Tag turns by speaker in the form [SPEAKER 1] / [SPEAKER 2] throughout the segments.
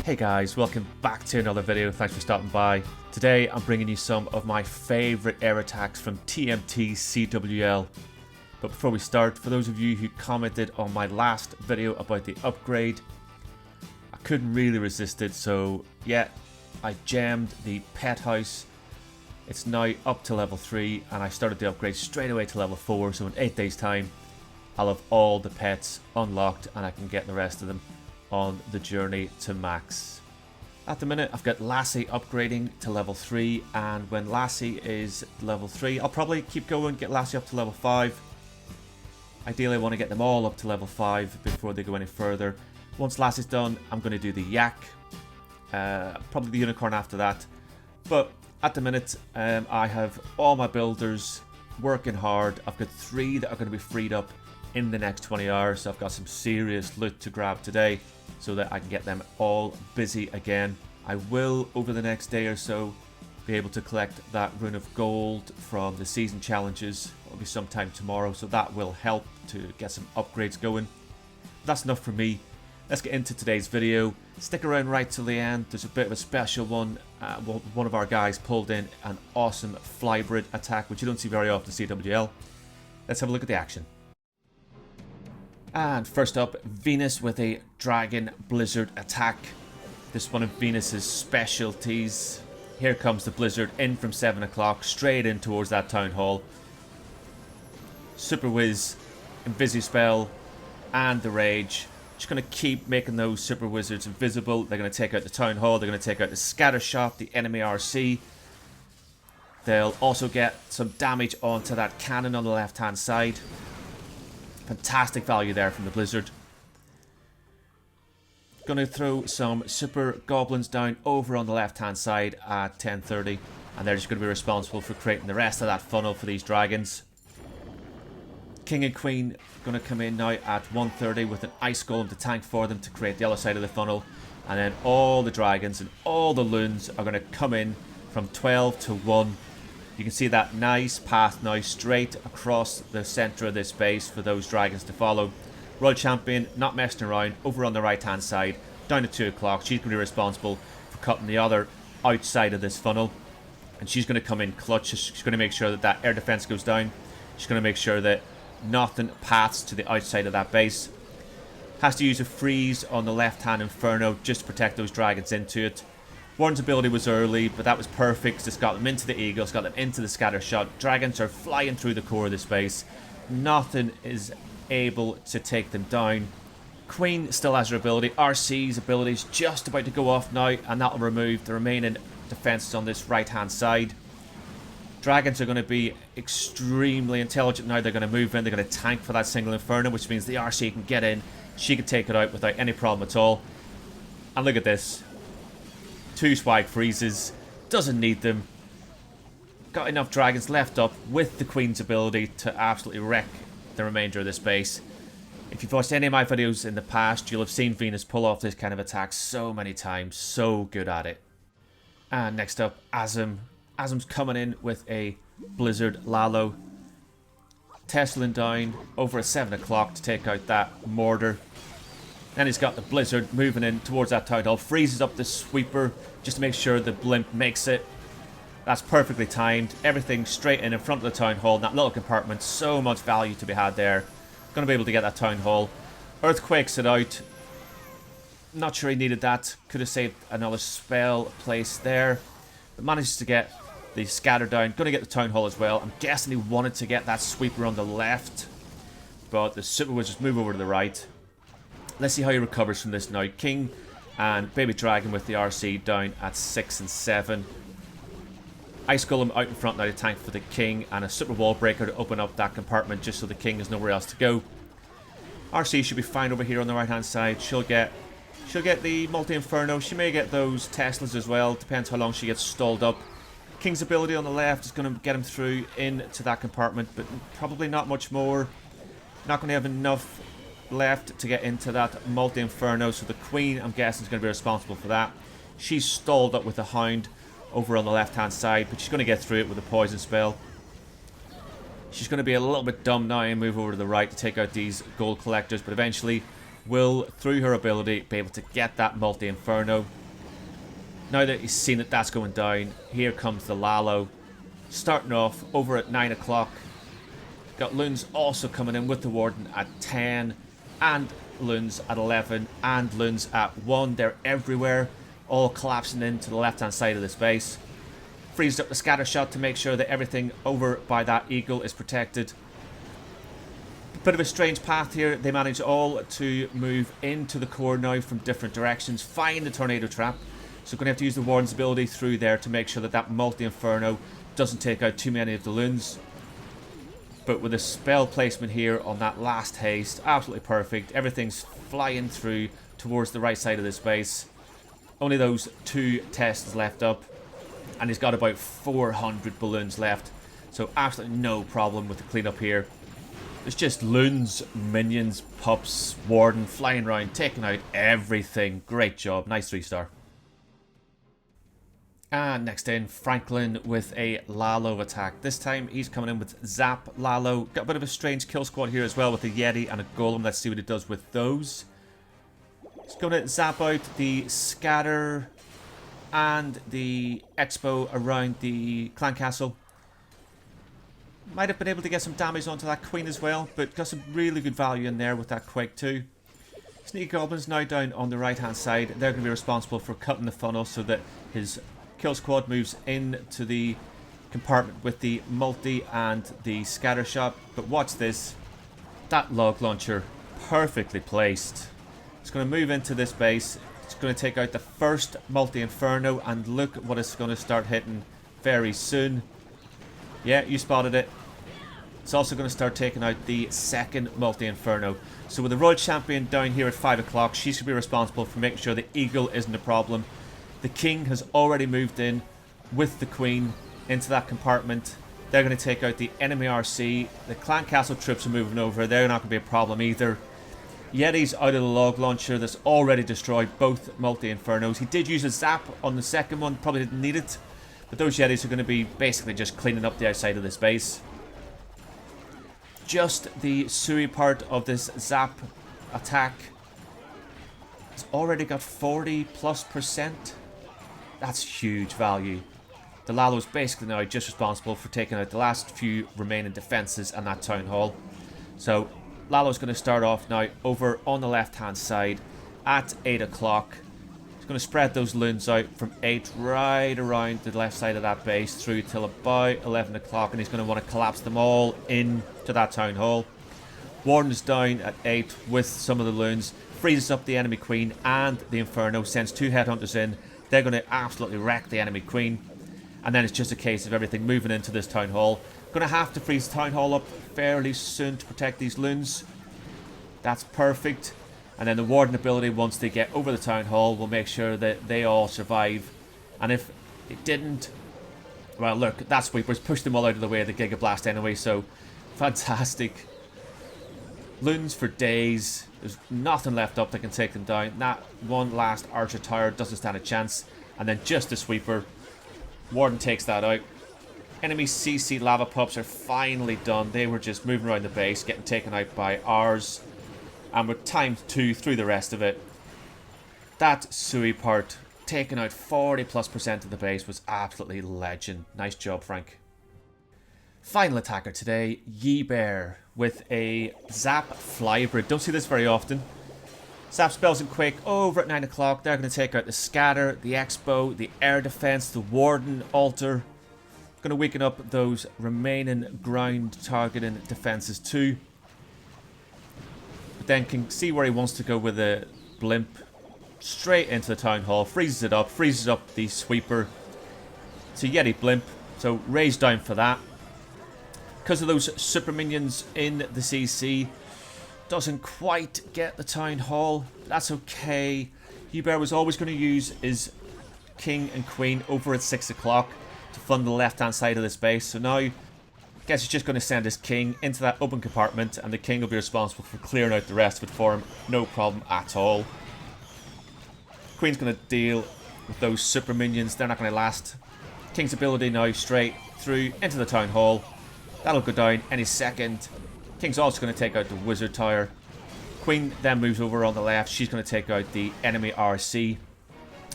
[SPEAKER 1] Hey guys, welcome back to another video. Thanks for stopping by. Today I'm bringing you some of my favourite air attacks from TMT CWL. But before we start, for those of you who commented on my last video about the upgrade, I couldn't really resist it, so yeah, I gemmed the pet house. It's now up to level 3 and I started the upgrade straight away to level 4, so in 8 days time I'll have all the pets unlocked and I can get the rest of them on the journey to max. At the minute I've got Lassie upgrading to level 3, and when Lassie is level 3 I'll probably keep going, get Lassie up to level 5. Ideally I want to get them all up to level 5 before they go any further. Once Lassie's done I'm going to do the Yak, probably the Unicorn after that. But at the minute I have all my builders working hard. I've got 3 that are going to be freed up in the next 20 hours, so I've got some serious loot to grab today so that I can get them all busy again. I will, over the next day or so, be able to collect that rune of gold from the season challenges. It'll be sometime tomorrow, so that will help to get some upgrades going. That's enough for me. Let's get into today's video. Stick around right till the end. There's a bit of a special one. One of our guys pulled in an awesome Flybrid attack, which you don't see very often in CWL. Let's have a look at the action. And first up, Venus with a Dragon Blizzard attack. This is one of Venus's specialties. Here comes the Blizzard in from 7 o'clock, straight in towards that Town Hall. Super Wiz, Invisi-Spell, and the Rage. Just going to keep making those Super Wizards invisible. They're going to take out the Town Hall, they're going to take out the Scatter Shot, the enemy RC. They'll also get some damage onto that cannon on the left hand side. Fantastic value there from the Blizzard. Gonna throw some super goblins down over on the left hand side at 10:30, and they're just going to be responsible for creating the rest of that funnel for these dragons. King and Queen going to come in now at 1:30 with an ice golem to tank for them to create the other side of the funnel, and then all the dragons and all the loons are going to come in from 12 to 1. You can see that nice path now straight across the centre of this base for those dragons to follow. Royal Champion not messing around over on the right hand side down at 2 o'clock. She's going to be responsible for cutting the other outside of this funnel, and she's going to come in clutch. She's going to make sure that that air defence goes down. She's going to make sure that nothing paths to the outside of that base. Has to use a freeze on the left hand Inferno just to protect those dragons into it. Warren's ability was early, but that was perfect because it's got them into the Eagles, got them into the Scatter Shot. Dragons are flying through the core of this base. Nothing is able to take them down. Queen still has her ability. RC's ability is just about to go off now, and that will remove the remaining defences on this right-hand side. Dragons are going to be extremely intelligent now. They're going to move in. They're going to tank for that single Inferno, which means the RC can get in. She can take it out without any problem at all. And look at this. 2 swag freezes, doesn't need them. Got enough dragons left up with the Queen's ability to absolutely wreck the remainder of this base. If you've watched any of my videos in the past, you'll have seen Venus pull off this kind of attack so many times. So good at it. And next up, Azim. Azim's coming in with a Blizzard Lalo. Teslan down over at 7 o'clock to take out that mortar. Then he's got the Blizzard moving in towards that Town Hall. Freezes up the sweeper just to make sure the blimp makes it. That's perfectly timed. Everything straight in front of the Town Hall. That little compartment. So much value to be had there. Going to be able to get that Town Hall. Earthquakes it out. Not sure he needed that. Could have saved another spell placed there. But manages to get the Scatter down. Going to get the Town Hall as well. I'm guessing he wanted to get that sweeper on the left. But the Super Wizards move over to the right. Let's see how he recovers from this now. King and Baby Dragon with the RC down at 6 and 7. Ice Golem out in front now to tank for the King, and a Super Wall Breaker to open up that compartment just so the King has nowhere else to go. RC should be fine over here on the right hand side. She'll get the Multi-Inferno. She may get those Teslas as well. Depends how long she gets stalled up. King's ability on the left is going to get him through into that compartment, but probably not much more. Not going to have enough left to get into that Multi-Inferno, so the Queen, I'm guessing, is going to be responsible for that. She's stalled up with the Hound over on the left hand side, but she's going to get through it with a poison spell. She's going to be a little bit dumb now and move over to the right to take out these gold collectors, but eventually will, through her ability, be able to get that Multi-Inferno. Now that he's seen that that's going down, here comes the Lalo. Starting off over at 9 o'clock. Got loons also coming in with the Warden at 10. And loons at 11. And loons at 1. They're everywhere. All collapsing into the left-hand side of this base. Freezed up the scatter shot to make sure that everything over by that eagle is protected. Bit of a strange path here. They manage all to move into the core now from different directions. Find the tornado trap. So we're going to have to use the Warden's ability through there to make sure that that multi-inferno doesn't take out too many of the loons. But with a spell placement here on that last haste, absolutely perfect. Everything's flying through towards the right side of this base. Only those 2 tests left up. And he's got about 400 balloons left. So absolutely no problem with the cleanup here. It's just loons, minions, pups, Warden flying around, taking out everything. Great job. Nice 3-star. And next in, Franklin with a Lalo attack. This time he's coming in with Zap Lalo. Got a bit of a strange kill squad here as well with a Yeti and a Golem. Let's see what it does with those. He's going to zap out the Scatter and the Expo around the Clan Castle. Might have been able to get some damage onto that Queen as well, but got some really good value in there with that Quake too. Sneaky Goblins now down on the right hand side. They're going to be responsible for cutting the funnel so that his kill squad moves into the compartment with the multi and the scatter shot. But watch this. That log launcher, perfectly placed. It's going to move into this base. It's going to take out the first multi-inferno, and look what it's going to start hitting very soon. Yeah, you spotted it. It's also going to start taking out the second multi-inferno. So with the Royal Champion down here at 5 o'clock, she should be responsible for making sure the Eagle isn't a problem. The King has already moved in with the Queen into that compartment. They're going to take out the enemy RC. The Clan Castle troops are moving over. They're not going to be a problem either. Yeti's out of the log launcher that's already destroyed both multi-infernos. He did use a zap on the second one, probably didn't need it. But those Yetis are going to be basically just cleaning up the outside of this base. Just the Sui part of this zap attack. It's already got 40+%. That's huge value. The Lalo's basically now just responsible for taking out the last few remaining defences and that town hall. So Lalo's going to start off now over on the left hand side at 8 o'clock. He's going to spread those loons out from 8 right around the left side of that base through till about 11 o'clock, and he's going to want to collapse them all into that town hall. Warden's down at 8 with some of the loons, freezes up the enemy queen and the inferno, sends 2 headhunters in. They're going to absolutely wreck the enemy queen. And then it's just a case of everything moving into this town hall. Going to have to freeze the town hall up fairly soon to protect these loons. That's perfect. And then the Warden ability, once they get over the town hall, will make sure that they all survive. And if it didn't, well, look, that sweeper's pushed them all out of the way of the Giga Blast anyway, so fantastic. Loons for days. There's nothing left up that can take them down. That one last archer tower doesn't stand a chance. And then just a sweeper. Warden takes that out. Enemy CC lava pups are finally done. They were just moving around the base, getting taken out by ours. And we're timed 2 through the rest of it. That Sui part, taking out 40+% of the base, was absolutely legend. Nice job, Frank. Final attacker today, Heber with a Zap Flybrid. Don't see this very often. Zap spells and Quake over at 9 o'clock. They're going to take out the Scatter, the Expo, the Air Defense, the Warden, Altar. Going to weaken up those remaining ground targeting defenses too. But then can see where he wants to go with a Blimp. Straight into the Town Hall. Freezes it up. Freezes up the Sweeper. It's a Yeti Blimp. So raise down for that. Because of those super minions in the CC. Doesn't quite get the Town Hall. That's okay. Heber was always going to use his King and Queen over at 6 o'clock to fund the left-hand side of this base. So now, I guess he's just going to send his King into that open compartment, and the King will be responsible for clearing out the rest of it for him. No problem at all. Queen's going to deal with those super minions. They're not going to last. King's ability now straight through into the Town Hall. That'll go down any second. King's also going to take out the Wizard Tower. Queen then moves over on the left. She's going to take out the enemy RC.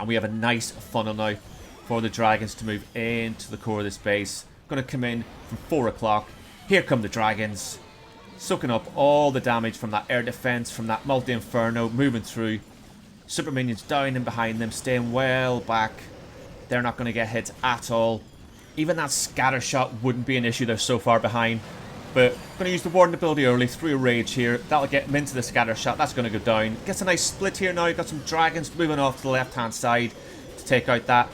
[SPEAKER 1] And we have a nice funnel now for the dragons to move into the core of this base. Going to come in from 4 o'clock. Here come the dragons. Soaking up all the damage from that air defense, from that multi-inferno, moving through. Super minions down and behind them, staying well back. They're not going to get hit at all. Even that scatter shot wouldn't be an issue, they're so far behind. But I'm going to use the Warden ability early through a rage here. That'll get him into the scatter shot. That's going to go down. Gets a nice split here now. Got some dragons moving off to the left-hand side to take out that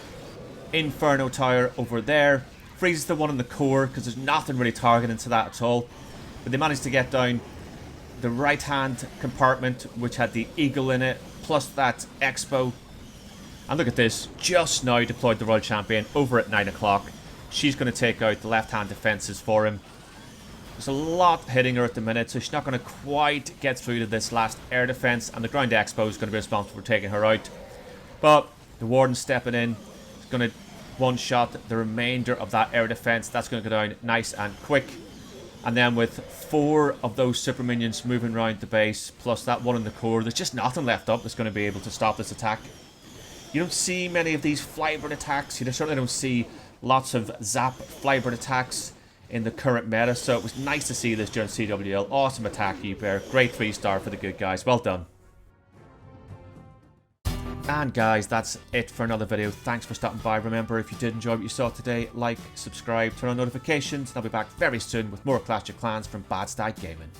[SPEAKER 1] Inferno Tower over there. Freezes the one in the core because there's nothing really targeting to that at all. But they managed to get down the right-hand compartment, which had the Eagle in it, plus that Expo. And look at this. Just now deployed the Royal Champion over at 9 o'clock. She's going to take out the left-hand defenses for him. There's a lot hitting her at the minute, so she's not going to quite get through to this last air defense, and the ground expo is going to be responsible for taking her out. But the Warden stepping in is going to one-shot the remainder of that air defense. That's going to go down nice and quick. And then with 4 of those super minions moving around the base, plus that one in the core, there's just nothing left up that's going to be able to stop this attack. You don't see many of these Flybrid attacks. You certainly don't see lots of Zap Flybrid attacks in the current meta, so it was nice to see this during CWL. Awesome attack, Heber. Great 3-star for the good guys. Well done. And guys, that's it for another video. Thanks for stopping by. Remember, if you did enjoy what you saw today, like, subscribe, turn on notifications, and I'll be back very soon with more Clash of Clans from Bad Stag Gaming.